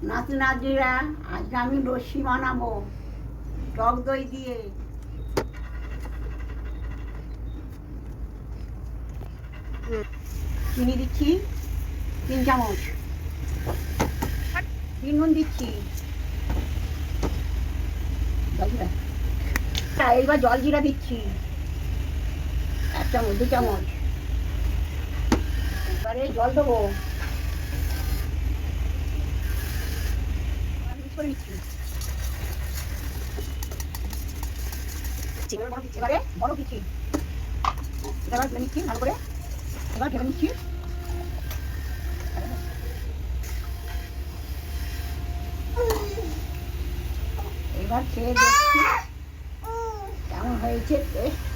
নাতি নাতনিরা, আজকে আমি লস্যি বানাবো টক দই দিয়ে। চিনি দিচ্ছি 3 চামচ, নুন দিচ্ছি, এইবার জল জিরা দিচ্ছি 1 চামচ 2 চামচ। এবারে জল দেবো, এবারে বরফ দিচ্ছি, এবার ঢেলে নিচ্ছি ভালো করে, এবার ঢেলে নিচ্ছি। এবার খেয়ে দেখছি কেমন হয়েছে টেস্ট।